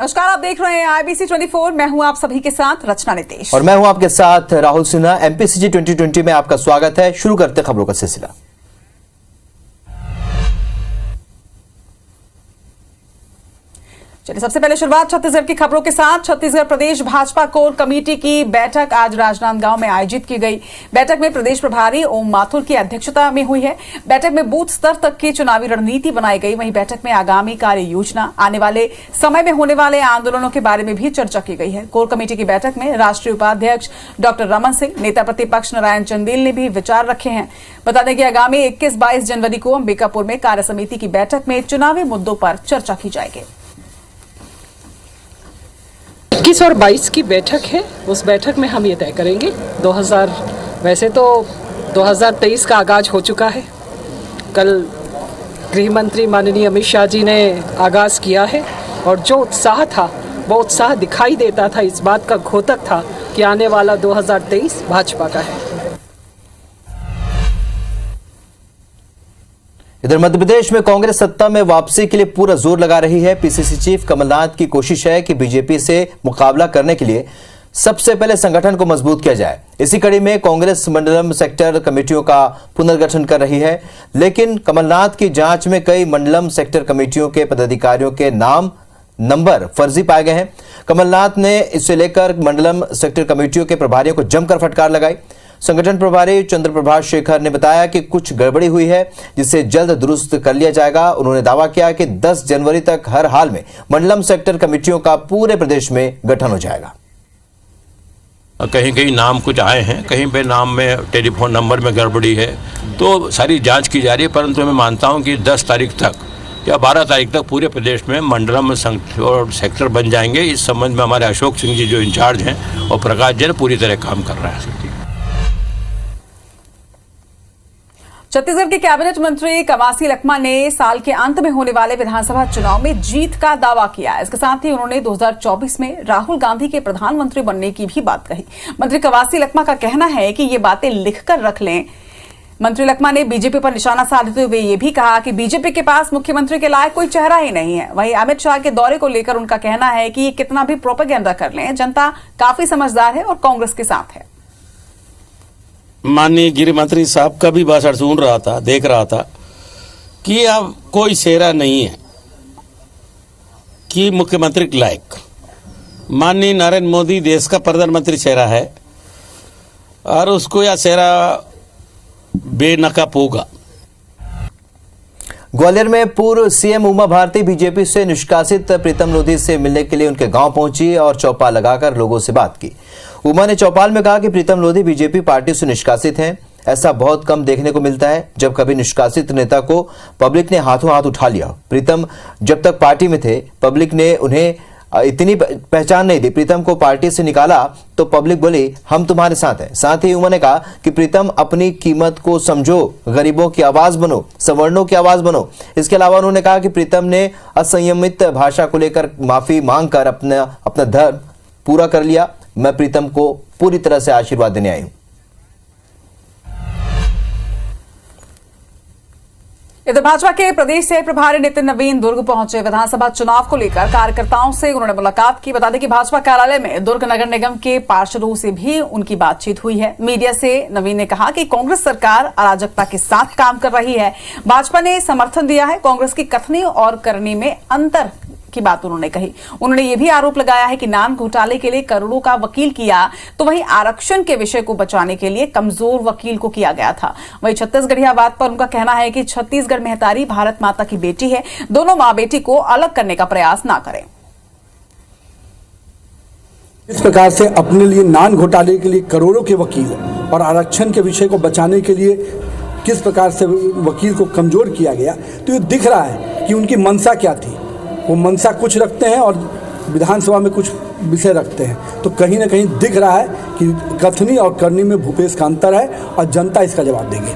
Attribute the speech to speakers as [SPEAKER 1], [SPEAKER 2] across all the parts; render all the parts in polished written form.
[SPEAKER 1] नमस्कार, आप देख रहे हैं IBC 24। मैं हूं आप सभी के साथ रचना नितेश
[SPEAKER 2] और मैं हूं आपके साथ राहुल सिन्हा। MPCG 2020 में आपका स्वागत है। शुरू करते खबरों का सिलसिला।
[SPEAKER 1] चलिए, सबसे पहले शुरुआत छत्तीसगढ़ की खबरों के साथ। छत्तीसगढ़ प्रदेश भाजपा कोर कमेटी की बैठक आज राजनांदगांव में आयोजित की गई। बैठक में प्रदेश प्रभारी ओम माथुर की अध्यक्षता में हुई है। बैठक में बूथ स्तर तक की चुनावी रणनीति बनाई गई। वहीं बैठक में आगामी कार्य योजना, आने वाले समय में होने वाले आंदोलनों के बारे में भी चर्चा की गई है। कोर कमेटी की बैठक में राष्ट्रीय उपाध्यक्ष डॉक्टर रमन सिंह, नेता प्रतिपक्ष नारायण चंदेल ने भी विचार रखे हैं। बता दें कि आगामी 21-22 जनवरी को अंबिकापुर में कार्य समिति की बैठक में चुनावी मुद्दों पर चर्चा की जाएगी।
[SPEAKER 3] 21 और 22 की बैठक है। उस बैठक में हम ये तय करेंगे। वैसे तो 2023 का आगाज हो चुका है। कल गृह मंत्री माननीय अमित शाह जी ने आगाज किया है और जो उत्साह था वो उत्साह दिखाई देता था। इस बात का घोतक था कि आने वाला 2023 भाजपा का है।
[SPEAKER 2] इधर मध्य प्रदेश में कांग्रेस सत्ता में वापसी के लिए पूरा जोर लगा रही है। पीसीसी चीफ कमलनाथ की कोशिश है कि बीजेपी से मुकाबला करने के लिए सबसे पहले संगठन को मजबूत किया जाए। इसी कड़ी में कांग्रेस मंडलम सेक्टर कमेटियों का पुनर्गठन कर रही है, लेकिन कमलनाथ की जांच में कई मंडलम सेक्टर कमेटियों के पदाधिकारियों के नाम नंबर फर्जी पाए गए हैं। कमलनाथ ने इसे लेकर मंडलम सेक्टर कमेटियों के प्रभारियों को जमकर फटकार लगाई। संगठन प्रभारी चंद्र प्रभाष शेखर ने बताया कि कुछ गड़बड़ी हुई है, जिसे जल्द दुरुस्त कर लिया जाएगा। उन्होंने दावा किया कि 10 जनवरी तक हर हाल में मंडलम सेक्टर कमेटियों का पूरे प्रदेश में गठन हो जाएगा।
[SPEAKER 4] कहीं कहीं नाम कुछ आए हैं, कहीं पे नाम में टेलीफोन नंबर में गड़बड़ी है, तो सारी जांच की जा रही है। परंतु मैं मानता हूं कि 10 तारीख तक या 12 तारीख तक पूरे प्रदेश में मंडलम सेक्टर बन जाएंगे। इस संबंध में हमारे अशोक सिंह जी जो इंचार्ज हैं और प्रकाश जी पूरी तरह काम कर रहे हैं।
[SPEAKER 1] छत्तीसगढ़ के कैबिनेट मंत्री कवासी लखमा ने साल के अंत में होने वाले विधानसभा चुनाव में जीत का दावा किया। इसके साथ ही उन्होंने 2024 में राहुल गांधी के प्रधानमंत्री बनने की भी बात कही। मंत्री कवासी लखमा का कहना है कि ये बातें लिखकर रख लें। मंत्री लखमा ने बीजेपी पर निशाना साधते हुए ये भी कहा कि बीजेपी के पास मुख्यमंत्री के लायक कोई चेहरा ही नहीं है। वहीं अमित शाह के दौरे को लेकर उनका कहना है कि ये कितना भी प्रोपेगेंडा कर लें, जनता काफी समझदार है और कांग्रेस के साथ है।
[SPEAKER 5] माननीय गृह मंत्री साहब का भी भाषण सुन रहा था, देख रहा था कि अब कोई चेहरा नहीं है कि मुख्यमंत्री के लायक। माननीय नरेंद्र मोदी देश का प्रधानमंत्री चेहरा है और उसको यह चेहरा बेनकाब होगा।
[SPEAKER 2] ग्वालियर में पूर्व सीएम उमा भारती बीजेपी से निष्कासित प्रीतम लोधी से मिलने के लिए उनके गांव पहुंची और चौपाल लगाकर लोगों से बात की। उमा ने चौपाल में कहा कि प्रीतम लोधी बीजेपी पार्टी से निष्कासित हैं। ऐसा बहुत कम देखने को मिलता है जब कभी निष्कासित नेता को पब्लिक ने हाथों हाथ उठा लिया। प्रीतम जब तक पार्टी में थे, पब्लिक ने उन्हें इतनी पहचान नहीं दी। प्रीतम को पार्टी से निकाला तो पब्लिक बोली हम तुम्हारे साथ हैं। साथ ही उन्होंने कहा कि प्रीतम अपनी कीमत को समझो, गरीबों की आवाज बनो, सवर्णों की आवाज बनो। इसके अलावा उन्होंने कहा कि प्रीतम ने असंयमित भाषा को लेकर माफी मांगकर अपना धर्म पूरा कर लिया। मैं प्रीतम को पूरी तरह से आशीर्वाद देने आई हूं।
[SPEAKER 1] इधर भाजपा के प्रदेश से प्रभारी नितिन नवीन दुर्ग पहुंचे। विधानसभा चुनाव को लेकर कार्यकर्ताओं से उन्होंने मुलाकात की। बता दें कि भाजपा कार्यालय में दुर्ग नगर निगम के पार्षदों से भी उनकी बातचीत हुई है। मीडिया से नवीन ने कहा कि कांग्रेस सरकार अराजकता के साथ काम कर रही है। भाजपा ने समर्थन दिया है। कांग्रेस की कथनी और करनी में अंतर की बात उन्होंने कही। उन्होंने यह भी आरोप लगाया है कि नान घोटाले के लिए करोड़ों का वकील किया, तो वहीं आरक्षण के विषय को बचाने के लिए कमजोर वकील को किया गया था। वहीं छत्तीसगढ़ियावाद पर उनका कहना है कि छत्तीसगढ़ महतारी भारत माता की बेटी है, दोनों मां बेटी को अलग करने का प्रयास ना करें।
[SPEAKER 6] इस प्रकार से अपने लिए नान घोटाले के लिए करोड़ों के वकील और आरक्षण के विषय को बचाने के लिए किस प्रकार से वकील को कमजोर किया गया, तो ये दिख रहा है कि उनकी मंशा क्या थी। वो मंशा कुछ रखते हैं और विधानसभा में कुछ विषय रखते हैं, तो कहीं ना कहीं दिख रहा है कि कथनी और करनी में भूपेश का अंतर है और जनता इसका जवाब देगी।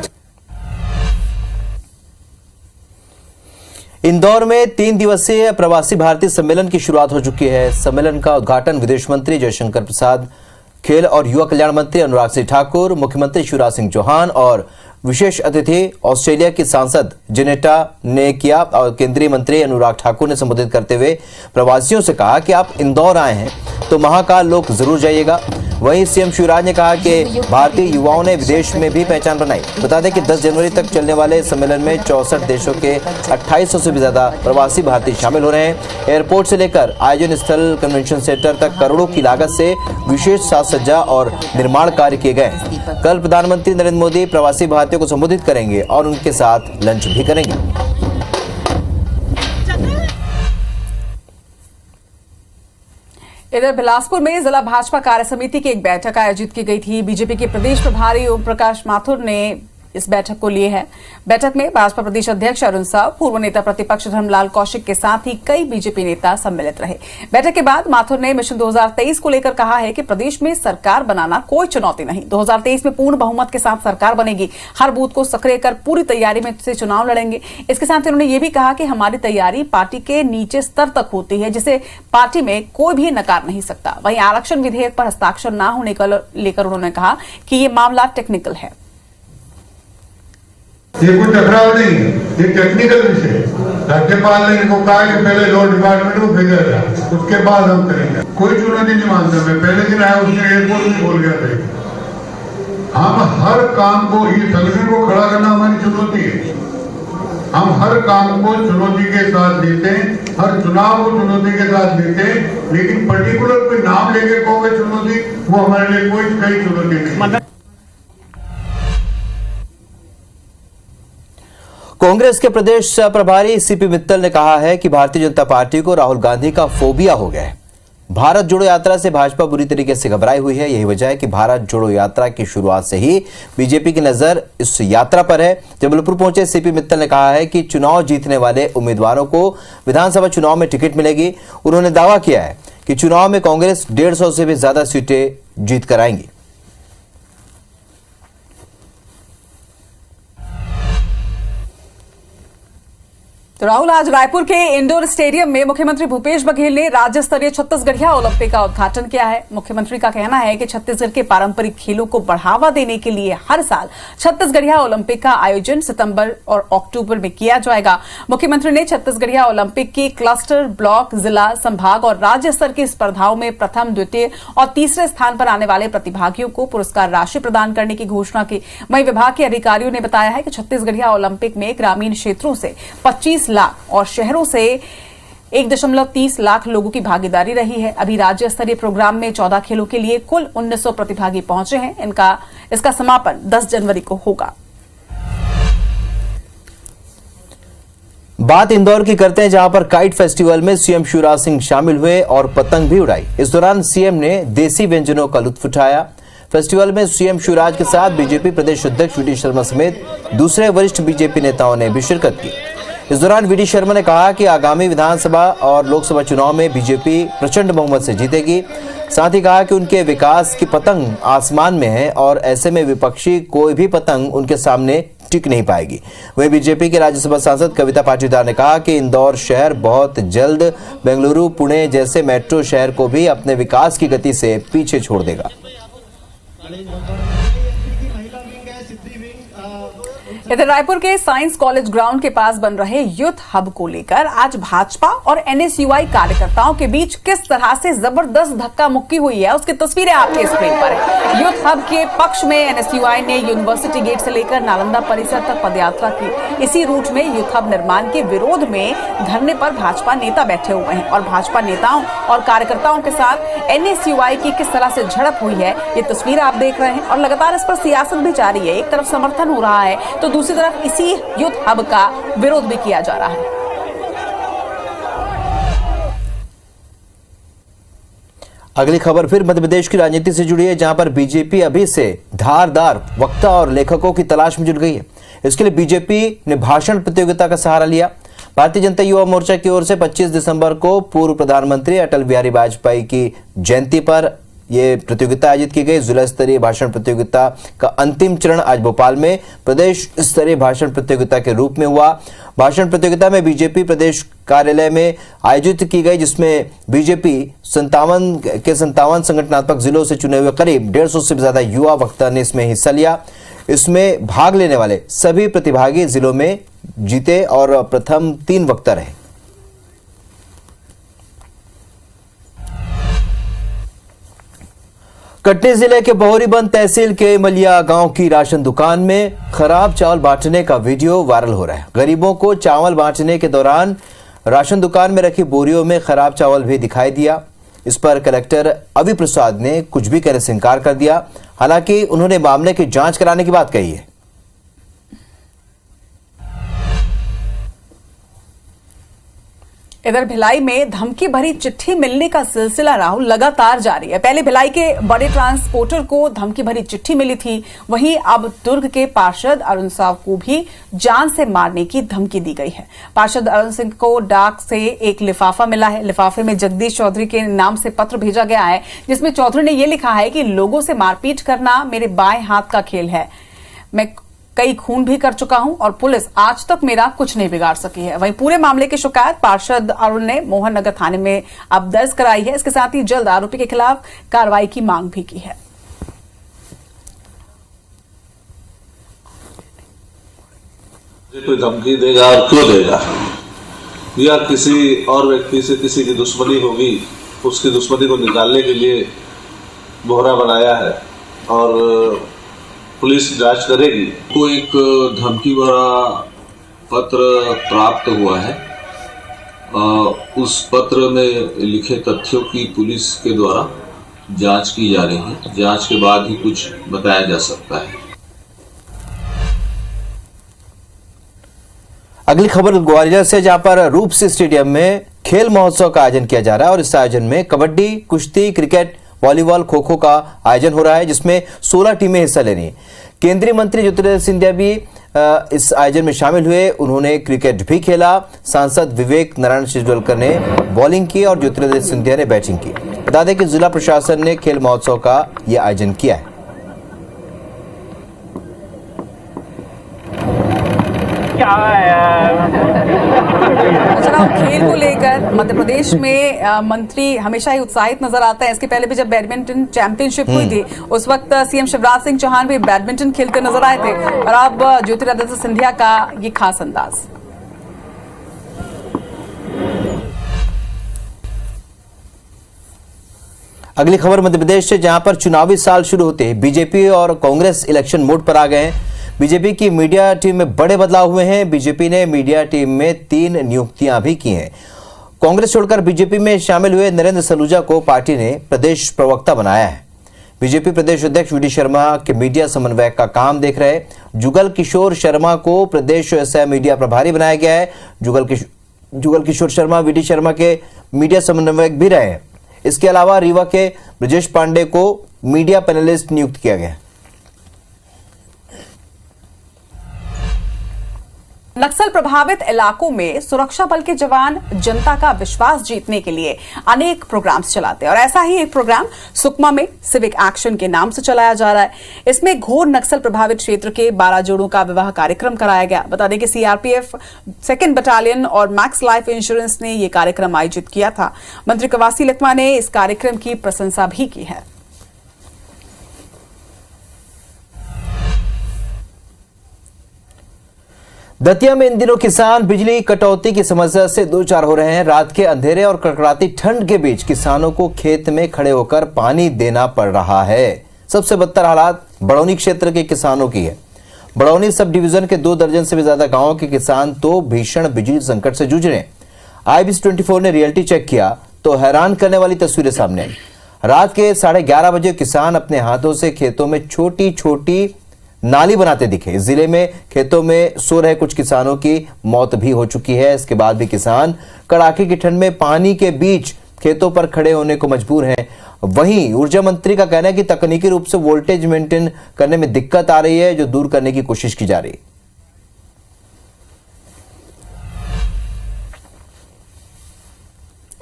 [SPEAKER 2] इंदौर में 3 दिवसीय प्रवासी भारतीय सम्मेलन की शुरुआत हो चुकी है। सम्मेलन का उद्घाटन विदेश मंत्री जयशंकर प्रसाद, खेल और युवा कल्याण मंत्री अनुराग सिंह ठाकुर, मुख्यमंत्री शिवराज सिंह चौहान और विशेष अतिथि ऑस्ट्रेलिया की सांसद जेनेटा ने किया और केंद्रीय मंत्री अनुराग ठाकुर ने संबोधित करते हुए प्रवासियों से कहा कि आप इंदौर आए हैं तो महाकाल लोक जरूर जाइएगा। वहीं सीएम शिवराज ने कहा कि भारतीय युवाओं ने विदेश में भी पहचान बनाई। बता दें कि 10 जनवरी तक चलने वाले सम्मेलन में 64 देशों के 2800 से भी ज्यादा प्रवासी भारतीय शामिल हो रहे हैं। एयरपोर्ट से लेकर आयोजन स्थल कन्वेंशन सेंटर तक करोड़ों की लागत से विशेष साज सज्जा और निर्माण कार्य किए गए। कल प्रधानमंत्री नरेंद्र मोदी प्रवासी भारतीयों को संबोधित करेंगे और उनके साथ लंच भी करेंगे।
[SPEAKER 1] इधर बिलासपुर में जिला भाजपा कार्य समिति की एक बैठक आयोजित की गई थी। बीजेपी के प्रदेश प्रभारी ओम प्रकाश माथुर ने इस बैठक को लिए है। बैठक में भाजपा प्रदेश अध्यक्ष अरुण साव, पूर्व नेता प्रतिपक्ष धर्मलाल कौशिक के साथ ही कई बीजेपी नेता सम्मिलित रहे। बैठक के बाद माथुर ने मिशन 2023 को लेकर कहा है कि प्रदेश में सरकार बनाना कोई चुनौती नहीं। 2023 में पूर्ण बहुमत के साथ सरकार बनेगी। हर बूथ को सक्रिय कर पूरी तैयारी में से चुनाव लड़ेंगे। इसके साथ उन्होंने ये भी कहा कि हमारी तैयारी पार्टी के नीचे स्तर तक होती है, जिसे पार्टी में कोई भी नकार नहीं सकता। वहीं आरक्षण विधेयक पर हस्ताक्षर न होने को लेकर उन्होंने कहा कि ये मामला टेक्निकल है।
[SPEAKER 7] ये कोई टकराव नहीं है, ये टेक्निकल विषय है। राज्यपाल ने इनको कहा कि पहले लॉ डिपार्टमेंट को भेजा जाए, उसके बाद हम करेंगे। कोई चुनौती नहीं मानता। मैं पहले दिन आया उसने एयरपोर्ट में बोल गया था हम हर काम को, ये संगठन को खड़ा करना हमारी चुनौती है। हम हर काम को चुनौती के साथ लेते हैं, हर चुनाव को चुनौती के साथ लेते हैं, लेकिन पर्टिकुलर कोई नाम लेके कहोगे चुनौती, वो हमारे लिए कोई चुनौती नहीं।
[SPEAKER 2] कांग्रेस के प्रदेश प्रभारी सीपी मित्तल ने कहा है कि भारतीय जनता पार्टी को राहुल गांधी का फोबिया हो गया है। भारत जोड़ो यात्रा से भाजपा बुरी तरीके से घबराई हुई है। यही वजह है कि भारत जोड़ो यात्रा की शुरुआत से ही बीजेपी की नजर इस यात्रा पर है। जबलपुर पहुंचे सीपी मित्तल ने कहा है कि चुनाव जीतने वाले उम्मीदवारों को विधानसभा चुनाव में टिकट मिलेगी। उन्होंने दावा किया है कि चुनाव में कांग्रेस 150 से भी ज्यादा सीटें जीत कर आएंगी।
[SPEAKER 1] तो राहुल, आज रायपुर के इंडोर स्टेडियम में मुख्यमंत्री भूपेश बघेल ने राज्य स्तरीय छत्तीसगढ़िया ओलंपिक का उद्घाटन किया है। मुख्यमंत्री का कहना है कि छत्तीसगढ़ के पारंपरिक खेलों को बढ़ावा देने के लिए हर साल छत्तीसगढ़िया ओलंपिक का आयोजन सितंबर और अक्टूबर में किया जाएगा। मुख्यमंत्री ने छत्तीसगढ़िया ओलंपिक की क्लस्टर, ब्लॉक, जिला, संभाग और राज्य स्तर की स्पर्धाओं में प्रथम, द्वितीय और तीसरे स्थान पर आने वाले प्रतिभागियों को पुरस्कार राशि प्रदान करने की घोषणा की। वहीं विभाग के अधिकारियों ने बताया है कि छत्तीसगढ़िया ओलंपिक में ग्रामीण क्षेत्रों से 25 लाख और शहरों से 1.30 लाख लोगों की भागीदारी रही है। अभी राज्य स्तरीय प्रोग्राम में 14 खेलों के लिए कुल 1900 प्रतिभागी पहुंचे हैं। इसका समापन 10 जनवरी को होगा।
[SPEAKER 2] बात इंदौर की करते हैं, जहां पर काइट फेस्टिवल में सीएम शिवराज सिंह शामिल हुए और पतंग भी उड़ाई। इस दौरान सीएम ने देसी व्यंजनों का लुत्फ उठाया। फेस्टिवल में सीएम शिवराज के साथ बीजेपी प्रदेश अध्यक्ष वी डी शर्मा समेत दूसरे वरिष्ठ बीजेपी नेताओं ने भी शिरकत की। इस दौरान वी डी शर्मा ने कहा कि आगामी विधानसभा और लोकसभा चुनाव में बीजेपी प्रचंड बहुमत से जीतेगी। साथ ही कहा कि उनके विकास की पतंग आसमान में है और ऐसे में विपक्षी कोई भी पतंग उनके सामने टिक नहीं पाएगी। वहीं बीजेपी के राज्यसभा सांसद कविता पाटीदार ने कहा कि इंदौर शहर बहुत जल्द बेंगलुरु, पुणे जैसे मेट्रो शहर को भी अपने विकास की गति से पीछे छोड़ देगा।
[SPEAKER 1] इधर रायपुर के साइंस कॉलेज ग्राउंड के पास बन रहे यूथ हब को लेकर आज भाजपा और एनएसयूआई कार्यकर्ताओं के बीच किस तरह से जबरदस्त धक्का मुक्की हुई है, उसकी तस्वीरें आपके स्क्रीन पर है। यूथ हब के पक्ष में एनएसयूआई ने यूनिवर्सिटी गेट से लेकर नालंदा परिसर तक पदयात्रा की। इसी रूट में यूथ हब निर्माण के विरोध में धरने पर भाजपा नेता बैठे हुए हैं और भाजपा नेताओं और कार्यकर्ताओं के साथ एनएसयूआई की किस तरह से झड़प हुई है, ये तस्वीर आप देख रहे हैं। और लगातार इस पर सियासत भी जारी है। एक तरफ समर्थन हो रहा है तो दूसरी तरफ इसी यूथ हब का विरोध भी किया जा रहा है।
[SPEAKER 2] अगली खबर फिर मध्य प्रदेश की राजनीति से जुड़ी है, जहां पर बीजेपी अभी से धारदार वक्ता और लेखकों की तलाश में जुट गई है। इसके लिए बीजेपी ने भाषण प्रतियोगिता का सहारा लिया। भारतीय जनता युवा मोर्चा की ओर से 25 दिसंबर को पूर्व प्रधानमंत्री अटल बिहारी वाजपेयी की जयंती पर यह प्रतियोगिता आयोजित की गई। जिला स्तरीय भाषण प्रतियोगिता का अंतिम चरण आज भोपाल में प्रदेश स्तरीय भाषण प्रतियोगिता के रूप में हुआ। भाषण प्रतियोगिता में बीजेपी प्रदेश कार्यालय में आयोजित की गई, जिसमें बीजेपी 57 संगठनात्मक जिलों से चुने हुए करीब 150 से ज्यादा युवा वक्ता ने इसमें हिस्सा लिया। इसमें भाग लेने वाले सभी प्रतिभागी जिलों में जीते और प्रथम 3 वक्ता रहे। कटनी जिले के बहोरीबंद तहसील के मलिया गांव की राशन दुकान में खराब चावल बांटने का वीडियो वायरल हो रहा है। गरीबों को चावल बांटने के दौरान राशन दुकान में रखी बोरियों में खराब चावल भी दिखाई दिया। इस पर कलेक्टर अवि प्रसाद ने कुछ भी कहने से इनकार कर दिया। हालांकि उन्होंने मामले की जांच कराने की बात कही है।
[SPEAKER 1] इधर भिलाई में धमकी भरी चिट्ठी मिलने का सिलसिला राहुल लगातार जारी है। पहले भिलाई के बड़े ट्रांसपोर्टर को धमकी भरी चिट्ठी मिली थी, वहीं अब दुर्ग के पार्षद अरुण साव को भी जान से मारने की धमकी दी गई है। पार्षद अरुण सिंह को डाक से एक लिफाफा मिला है। लिफाफे में जगदीश चौधरी के नाम से पत्र भेजा गया है, जिसमें चौधरी ने यह लिखा है कि लोगों से मारपीट करना मेरे बाएं हाथ का खेल है। मैं कई खून भी कर चुका हूं और पुलिस आज तक मेरा कुछ नहीं बिगाड़ सकी है। वहीं पूरे मामले की शिकायत पार्षद अरुण ने मोहन नगर थाने में अब दर्ज कराई है। इसके साथ ही जल्द आरोपी के खिलाफ कार्रवाई की मांग भी की है।
[SPEAKER 8] कोई धमकी देगा और क्यों देगा, या किसी और व्यक्ति से किसी की दुश्मनी होगी, उसकी दुश्मनी को निकालने के लिए बोहरा बनाया है और पुलिस जांच करेगी।
[SPEAKER 9] को एक धमकी भरा पत्र प्राप्त हुआ है। उस पत्र में लिखे तथ्यों की पुलिस के द्वारा जांच की जा रही है। जांच के बाद ही कुछ बताया जा सकता है।
[SPEAKER 2] अगली खबर ग्वालियर से, जहां पर रूपसी स्टेडियम में खेल महोत्सव का आयोजन किया जा रहा है और इस आयोजन में कबड्डी, कुश्ती, क्रिकेट, वॉलीबॉल, खो खो का आयोजन हो रहा है, जिसमें 16 टीमें हिस्सा ले रही हैं। केंद्रीय मंत्री ज्योतिरादित्य सिंधिया भी इस आयोजन में शामिल हुए। उन्होंने क्रिकेट भी खेला। सांसद विवेक नारायण शिरडोलकर ने बॉलिंग की और ज्योतिरादित्य सिंधिया ने बैटिंग की। बता दें कि जिला प्रशासन ने खेल महोत्सव का यह आयोजन किया है।
[SPEAKER 1] चुनाव खेल को लेकर मध्य प्रदेश में मंत्री हमेशा ही उत्साहित नजर आते हैं। इसके पहले भी जब बैडमिंटन चैंपियनशिप हुई थी, उस वक्त सीएम शिवराज सिंह चौहान भी बैडमिंटन खेलकर नजर आए थे और अब ज्योतिरादित्य सिंधिया का ये खास अंदाज।
[SPEAKER 2] अगली खबर मध्य प्रदेश से, जहां पर चुनावी साल शुरू होते ही बीजेपी और कांग्रेस इलेक्शन मोड पर आ गए हैं। बीजेपी की मीडिया टीम में बड़े बदलाव हुए हैं। बीजेपी ने मीडिया टीम में 3 नियुक्तियां भी की हैं। कांग्रेस छोड़कर बीजेपी में शामिल हुए नरेंद्र सलूजा को पार्टी ने प्रदेश प्रवक्ता बनाया है। बीजेपी प्रदेश अध्यक्ष वीडी शर्मा के मीडिया समन्वयक का काम देख रहे जुगल किशोर शर्मा को प्रदेश सह मीडिया प्रभारी बनाया गया है। जुगल किशोर शर्मा वीडी शर्मा के मीडिया समन्वयक भी रहे हैं। इसके अलावा रीवा के ब्रजेश पांडे को मीडिया पैनलिस्ट नियुक्त किया गया।
[SPEAKER 1] नक्सल प्रभावित इलाकों में सुरक्षा बल के जवान जनता का विश्वास जीतने के लिए अनेक प्रोग्राम्स चलाते हैं और ऐसा ही एक प्रोग्राम सुकमा में सिविक एक्शन के नाम से चलाया जा रहा है। इसमें घोर नक्सल प्रभावित क्षेत्र के 12 जोड़ों का विवाह कार्यक्रम कराया गया। बता दें कि सीआरपीएफ 2nd बटालियन और मैक्स लाइफ इंश्योरेंस ने यह कार्यक्रम आयोजित किया था। मंत्री कवासी लखमा ने इस कार्यक्रम की प्रशंसा भी की है।
[SPEAKER 2] दतिया में इन दिनों किसान बिजली कटौती की समस्या से दो चार हो रहे हैं। रात के अंधेरे और कड़कड़ाती ठंड के बीच किसानों को खेत में खड़े होकर पानी देना पड़ रहा है। सबसे बदतर हालात बड़ौनी क्षेत्र के किसानों की है। बड़ौनी सब डिवीजन के 2 दर्जन से भी ज्यादा गांवों के किसान तो भीषण बिजली संकट से जूझ रहे हैं। IBC 24 ने रियलिटी चेक किया तो हैरान करने वाली तस्वीरें सामने आई। रात के 11:30 बजे किसान अपने हाथों से खेतों में छोटी छोटी नाली बनाते दिखे। जिले में खेतों में सो रहे कुछ किसानों की मौत भी हो चुकी है। इसके बाद भी किसान कड़ाके की ठंड में पानी के बीच खेतों पर खड़े होने को मजबूर हैं। वहीं ऊर्जा मंत्री का कहना है कि तकनीकी रूप से वोल्टेज मेंटेन करने में दिक्कत आ रही है, जो दूर करने की कोशिश की जा रही है।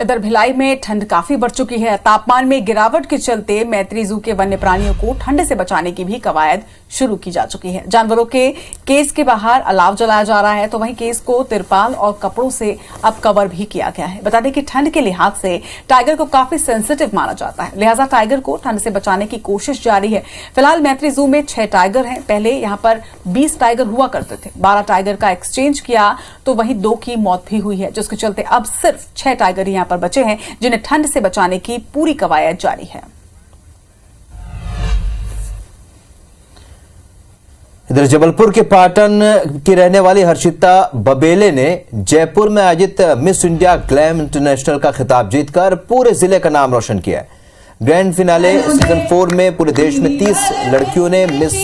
[SPEAKER 1] इधर भिलाई में ठंड काफी बढ़ चुकी है। तापमान में गिरावट के चलते मैत्री जू के वन्य प्राणियों को ठंड से बचाने की भी कवायद शुरू की जा चुकी है। जानवरों के केज के बाहर अलाव जलाया जा रहा है, तो वहीं केज को तिरपाल और कपड़ों से अब कवर भी किया गया है। बता दें कि ठंड के लिहाज से टाइगर को काफी सेंसिटिव माना जाता है, लिहाजा टाइगर को ठंड से बचाने की कोशिश जारी है। फिलहाल मैत्री जू में 6 टाइगर हैं। पहले यहां पर 20 टाइगर हुआ करते थे। 12 टाइगर का एक्सचेंज किया तो वहीं 2 की मौत भी हुई है, जिसके चलते अब सिर्फ 6 टाइगर यहां पर बचे हैं, जिन्हें ठंड से बचाने की पूरी कवायद जारी है।
[SPEAKER 2] इधर जबलपुर के पाटन की रहने वाली हर्षिता बबेले ने जयपुर में आयोजित मिस इंडिया ग्लैम इंटरनेशनल का खिताब जीतकर पूरे जिले का नाम रोशन किया है। ग्रैंड फिनाले सीजन 4 में पूरे देश में 30 लड़कियों ने मिस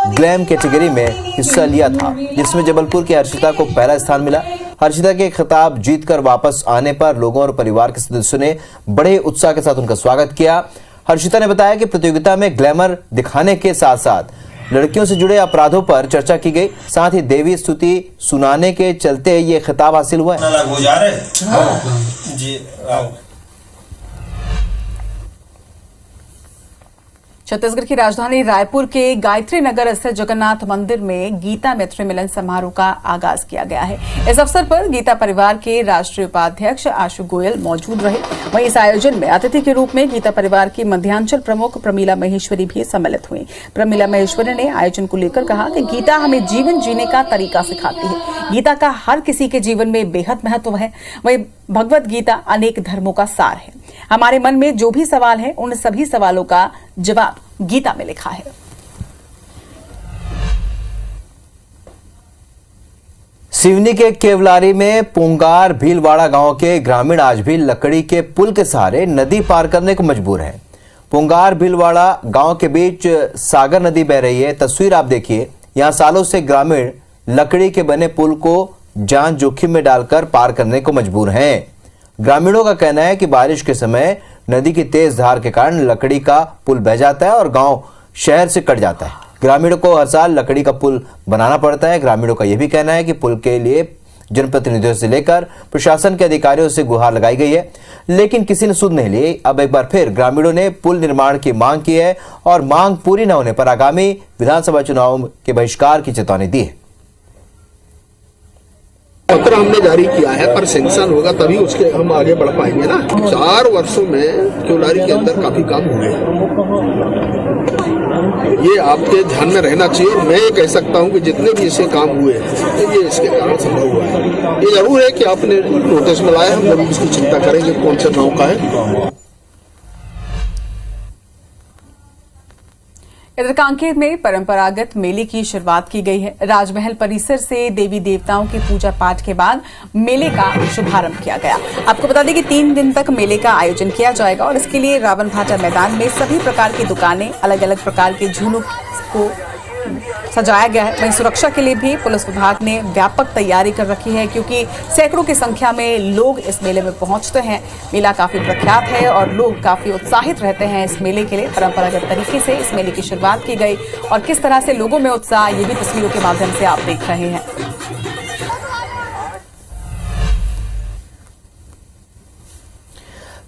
[SPEAKER 2] ग्लैम कैटेगरी में हिस्सा लिया था, जिसमें जबलपुर की हर्षिता को पहला स्थान मिला। हर्षिता के खिताब जीतकर वापस आने पर लोगों और परिवार के सदस्यों ने बड़े उत्साह के साथ उनका स्वागत किया। हर्षिता ने बताया कि प्रतियोगिता में ग्लैमर दिखाने के साथ साथ लड़कियों से जुड़े अपराधों पर चर्चा की गई, साथ ही देवी स्तुति सुनाने के चलते ये खिताब हासिल हुआ है।
[SPEAKER 1] छत्तीसगढ़ की राजधानी रायपुर के गायत्री नगर स्थित जगन्नाथ मंदिर में गीता मैत्री मिलन समारोह का आगाज किया गया है। इस अवसर पर गीता परिवार के राष्ट्रीय उपाध्यक्ष आशु गोयल मौजूद रहे। वहीं इस आयोजन में अतिथि के रूप में गीता परिवार की मध्यांचल प्रमुख प्रमीला महेश्वरी भी सम्मिलित हुई। प्रमीला महेश्वरी ने आयोजन को लेकर कहा कि गीता हमें जीवन जीने का तरीका सिखाती है। गीता का हर किसी के जीवन में बेहद महत्व है। वहीं भगवत गीता अनेक धर्मों का सार है। हमारे मन में जो भी सवाल है, उन सभी सवालों का जवाब गीता में लिखा है।
[SPEAKER 2] सिवनी के केवलारी में पुंगार भीलवाड़ा गांव के ग्रामीण आज भी लकड़ी के पुल के सहारे नदी पार करने को मजबूर हैं। पुंगार भीलवाड़ा गांव के बीच सागर नदी बह रही है। तस्वीर आप देखिए। यहां सालों से ग्रामीण लकड़ी के बने पुल को जान जोखिम में डालकर पार करने को मजबूर हैं। ग्रामीणों का कहना है कि बारिश के समय नदी की तेज धार के कारण लकड़ी का पुल बह जाता है और गांव शहर से कट जाता है। ग्रामीणों को हर साल लकड़ी का पुल बनाना पड़ता है। ग्रामीणों का यह भी कहना है कि पुल के लिए जनप्रतिनिधियों से लेकर प्रशासन के अधिकारियों से गुहार लगाई गई है, लेकिन किसी ने सुध नहीं ली। अब एक बार फिर ग्रामीणों ने पुल निर्माण की मांग की है और मांग पूरी न होने पर आगामी विधानसभा चुनाव के बहिष्कार की चेतावनी दी है।
[SPEAKER 10] पत्र हमने जारी किया है, पर सेंक्शन होगा तभी उसके हम आगे बढ़ पाएंगे ना। 4 वर्षों में केवलारी के अंदर काफी काम हुए, ये आपके ध्यान में रहना चाहिए। और मैं ये कह सकता हूँ कि जितने भी इससे काम हुए हैं ये इसके कारण संभव हुआ है। ये जरूर है कि आपने नोटिस में लाया, हम जरूर इसकी चिंता करेंगे कौन से गाँव का है।
[SPEAKER 1] इधर कांकेर में परंपरागत मेले की शुरुआत की गई है। राजमहल परिसर से देवी देवताओं की पूजा पाठ के बाद मेले का शुभारंभ किया गया। आपको बता दें कि 3 दिन तक मेले का आयोजन किया जाएगा और इसके लिए रावण भाटा मैदान में सभी प्रकार की दुकानें, अलग अलग प्रकार के झूलों को सजाया गया है। वहीं सुरक्षा के लिए भी पुलिस विभाग ने व्यापक तैयारी कर रखी है, क्योंकि सैकड़ों की संख्या में लोग इस मेले में पहुंचते हैं। मेला काफी प्रख्यात है और लोग काफी उत्साहित रहते हैं इस मेले के लिए। परंपरागत तरीके से इस मेले की शुरुआत की गई और किस तरह से लोगों में उत्साह, ये भी तस्वीरों के माध्यम से आप देख रहे हैं।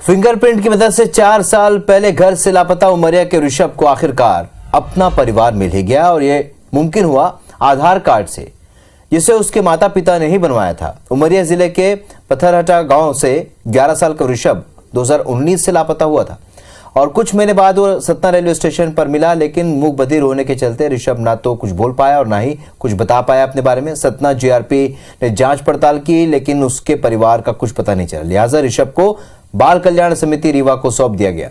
[SPEAKER 2] फिंगरप्रिंट की मदद से 4 साल पहले घर से लापता उमरिया के ऋषभ को आखिरकार अपना परिवार मिल ही गया और यह मुमकिन हुआ आधार कार्ड से, जिसे उसके माता पिता ने ही बनवाया था। उमरिया जिले के पत्थरहटा गांव से 11 साल का ऋषभ 2019 से लापता हुआ था और कुछ महीने बाद वो सतना रेलवे स्टेशन पर मिला, लेकिन मूक बधिर होने के चलते ऋषभ ना तो कुछ बोल पाया और ना ही कुछ बता पाया अपने बारे में। सतना जीआरपी ने जांच पड़ताल की, लेकिन उसके परिवार का कुछ पता नहीं चला। लिहाजा ऋषभ को बाल कल्याण समिति रीवा को सौंप दिया गया।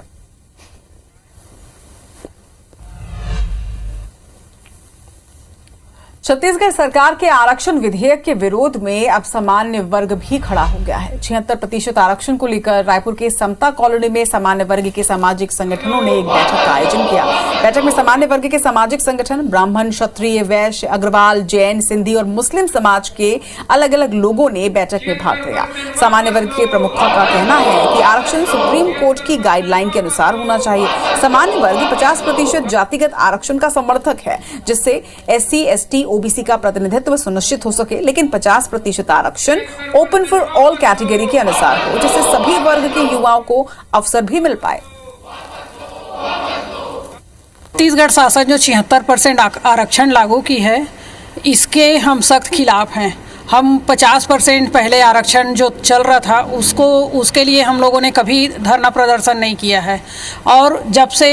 [SPEAKER 1] छत्तीसगढ़ सरकार के आरक्षण विधेयक के विरोध में अब सामान्य वर्ग भी खड़ा हो गया है। 76% आरक्षण को लेकर रायपुर के समता कॉलोनी में सामान्य वर्ग के सामाजिक संगठनों ने एक बैठक का आयोजन किया। बैठक में सामान्य वर्ग के सामाजिक संगठन, ब्राह्मण, क्षत्रिय, वैश्य, अग्रवाल, जैन, सिंधी और मुस्लिम समाज के अलग अलग लोगों ने बैठक में भाग लिया। सामान्य वर्ग के प्रमुखों का कहना है कि आरक्षण सुप्रीम कोर्ट की गाइडलाइन के अनुसार होना चाहिए। सामान्य वर्ग 50% जातिगत आरक्षण का समर्थक है, जिससे SC, ST, OBC का प्रतिनिधित्व सुनिश्चित हो सके, लेकिन 50% आरक्षण ओपन फॉर ऑल कैटेगरी के अनुसार हो, जिससे सभी वर्ग के युवाओं को अवसर भी मिल पाए।
[SPEAKER 11] छत्तीसगढ़ शासन जो 76% आरक्षण लागू की है, इसके हम सख्त खिलाफ हैं। हम 50% पहले आरक्षण जो चल रहा था उसके लिए हम लोगों ने कभी धरना प्रदर्शन नहीं किया है, और जब से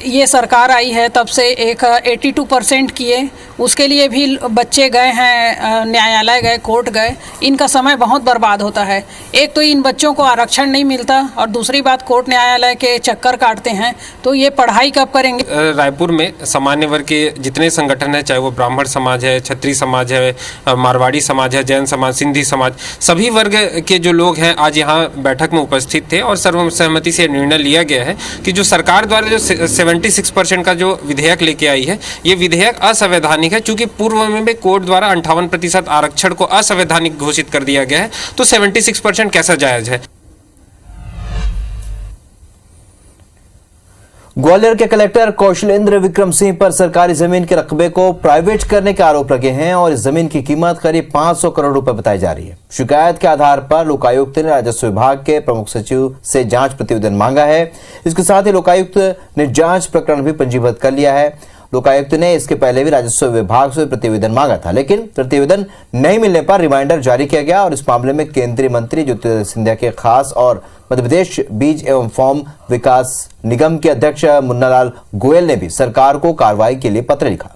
[SPEAKER 11] ये सरकार आई है तब से एक 82% किए। उसके लिए भी बच्चे गए हैं, न्यायालय गए, कोर्ट गए, इनका समय बहुत बर्बाद होता है। एक तो इन बच्चों को आरक्षण नहीं मिलता और दूसरी बात कोर्ट न्यायालय के चक्कर काटते हैं, तो ये पढ़ाई कब करेंगे।
[SPEAKER 12] रायपुर में सामान्य वर्ग के जितने संगठन हैं, चाहे वो ब्राह्मण समाज है, क्षत्रिय समाज है, मारवाड़ी समाज है, जैन समाज, सिंधी समाज, सभी वर्ग के जो लोग हैं आज यहाँ बैठक में उपस्थित थे और सर्वसहमति से निर्णय लिया गया है कि जो सरकार द्वारा जो 76% का जो विधेयक लेके आई है, ये विधेयक असंवैधानिक है। चूंकि पूर्व में भी कोर्ट द्वारा 58% आरक्षण को असंवैधानिक घोषित कर दिया गया है, तो 76% कैसा जायज है।
[SPEAKER 2] ग्वालियर के कलेक्टर कौशलेंद्र विक्रम सिंह पर सरकारी जमीन के रकबे को प्राइवेट करने के आरोप लगे हैं और इस जमीन की कीमत करीब 500 करोड़ रुपए बताई जा रही है। शिकायत के आधार पर लोकायुक्त ने राजस्व विभाग के प्रमुख सचिव से जांच प्रतिवेदन मांगा है। इसके साथ ही लोकायुक्त ने जांच प्रकरण भी पंजीबद्ध कर लिया है। लोकायुक्त ने इसके पहले भी राजस्व विभाग से प्रतिवेदन मांगा था, लेकिन प्रतिवेदन नहीं मिलने पर रिमाइंडर जारी किया गया और इस मामले में केंद्रीय मंत्री ज्योतिरादित्य सिंधिया के खास और मध्य प्रदेश बीज एवं फॉर्म विकास निगम के अध्यक्ष मुन्नालाल गोयल ने भी सरकार को कार्रवाई के लिए पत्र लिखा।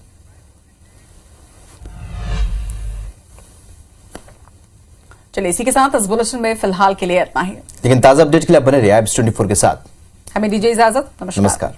[SPEAKER 1] चलिए, इसी के साथ इस बुलेटिन में फिलहाल के लिए इतना ही,
[SPEAKER 2] लेकिन ताजा अपडेट के लिए बने रहिए IABS 24 के साथ।
[SPEAKER 1] हमें दीजिए इजाजत। नमस्कार।